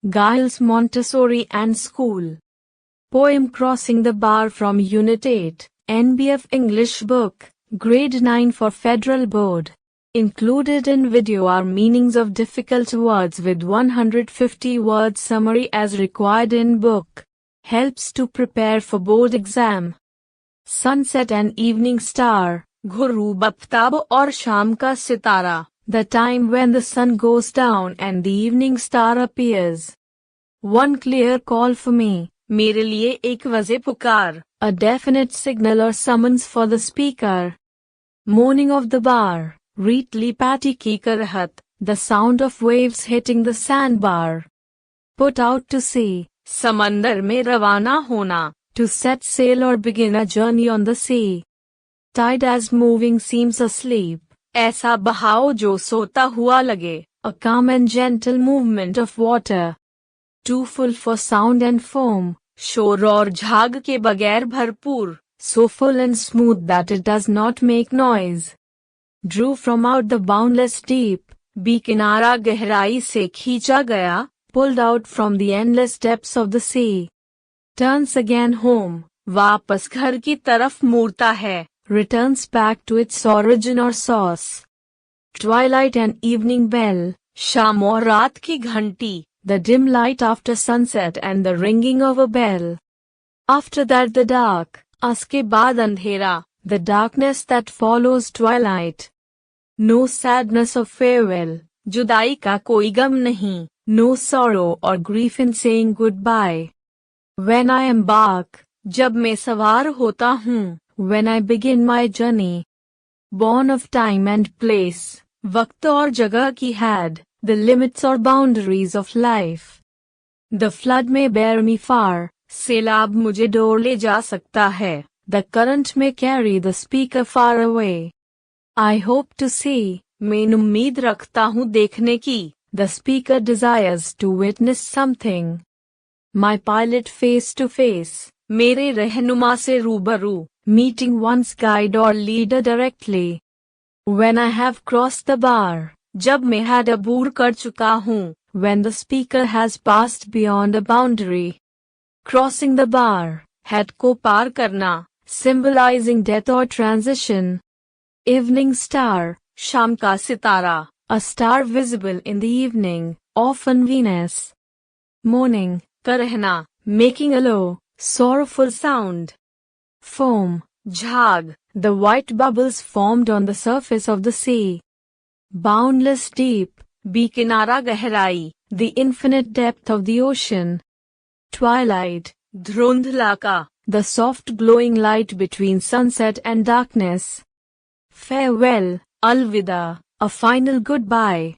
Giles Montessori and School. Poem Crossing the Bar from Unit 8, NBF English Book, Grade 9 for Federal Board. Included in video are meanings of difficult words with 150 word summary as required in book. Helps to prepare for board exam. Sunset and Evening Star, ghurub Aftab और शाम का सितारा, the time when the sun goes down and the evening star appears. One clear call for me, मेरे लिए एक वज़े पुकार, a definite signal or summons for the speaker. Moaning of the bar, रीतली पाटी की करहत, the sound of waves hitting the sandbar. Put out to sea, समंदर में रवाना होना, to set sail or begin a journey on the sea. Tide as moving seems asleep, ऐसा बहाव जो सोता हुआ लगे, a calm and gentle movement of water. Too full for sound and foam, शोर और झाग के बगैर भरपूर, so full and smooth that it does not make noise. Drew from out the boundless deep, किनारा गहराई से खींचा गया, pulled out from the endless depths of the sea. Turns again home, वापस घर की तरफ मुड़ता है, returns back to its origin or source. Twilight and evening bell, शाम और रात की घंटी, the dim light after sunset and the ringing of a bell. After that the dark, उसके बाद अंधेरा, the darkness that follows twilight. No sadness of farewell, जुदाई का कोई गम नहीं, no sorrow or grief in saying goodbye. When I embark, जब मैं सवार होता हूँ, when I begin my journey. Born of time and place, वक्त और जगह की had, the limits or boundaries of life. The flood may bear me far, सैलाब मुझे डोर ले जा सकता है, the current may carry the speaker far away. I hope to see, मैं उम्मीद रखता हूँ देखने की, the speaker desires to witness something. My pilot face to face, मेरे रहनुमा से रूबरू, meeting one's guide or leader directly. When I have crossed the bar, जब मैं had अबूर कर चुका हूँ, when the speaker has passed beyond a boundary. Crossing the bar, had को पार करना, symbolizing death or transition. Evening star, शाम का सितारा, a star visible in the evening, often Venus. Moaning, करहना, making a low, sorrowful sound. Foam, झाग, the white bubbles formed on the surface of the sea. Boundless deep, किनारा गहराई, the infinite depth of the ocean. Twilight, धुंधला, the soft glowing light between sunset and darkness. Farewell, अलविदा, a final goodbye.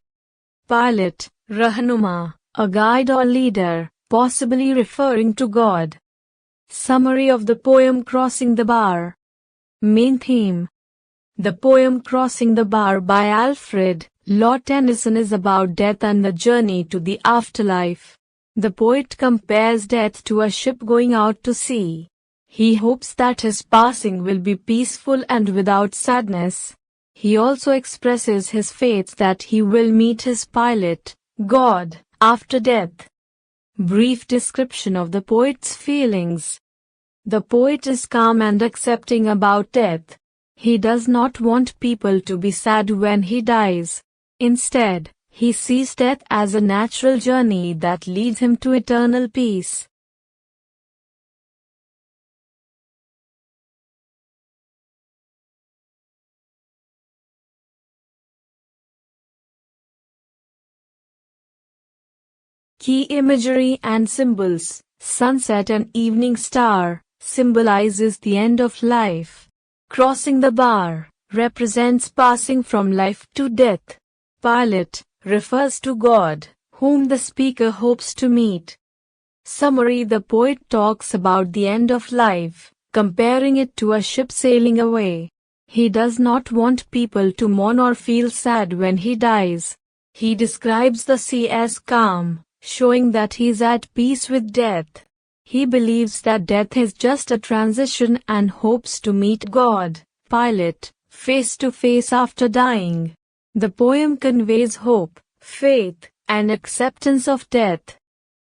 Pilot, रहनुमा, a guide or leader, possibly referring to God. Summary of the poem Crossing the Bar. Main theme. The poem Crossing the Bar by Alfred Lord Tennyson is about death and the journey to the afterlife. The poet compares death to a ship going out to sea. He hopes that his passing will be peaceful and without sadness. He also expresses his faith that he will meet his pilot, God, after death. Brief description of the poet's feelings. The poet is calm and accepting about death. He does not want people to be sad when he dies. Instead, he sees death as a natural journey that leads him to eternal peace. Key imagery and symbols. Sunset and evening star symbolizes the end of life. Crossing the bar represents passing from life to death. Pilot refers to God, whom the speaker hopes to meet. Summary: the poet talks about the end of life, comparing it to a ship sailing away. He does not want people to mourn or feel sad when he dies. He describes the sea as calm, showing that he is at peace with death. He believes that death is just a transition and hopes to meet God, Pilot, face to face after dying. The poem conveys hope, faith, and acceptance of death.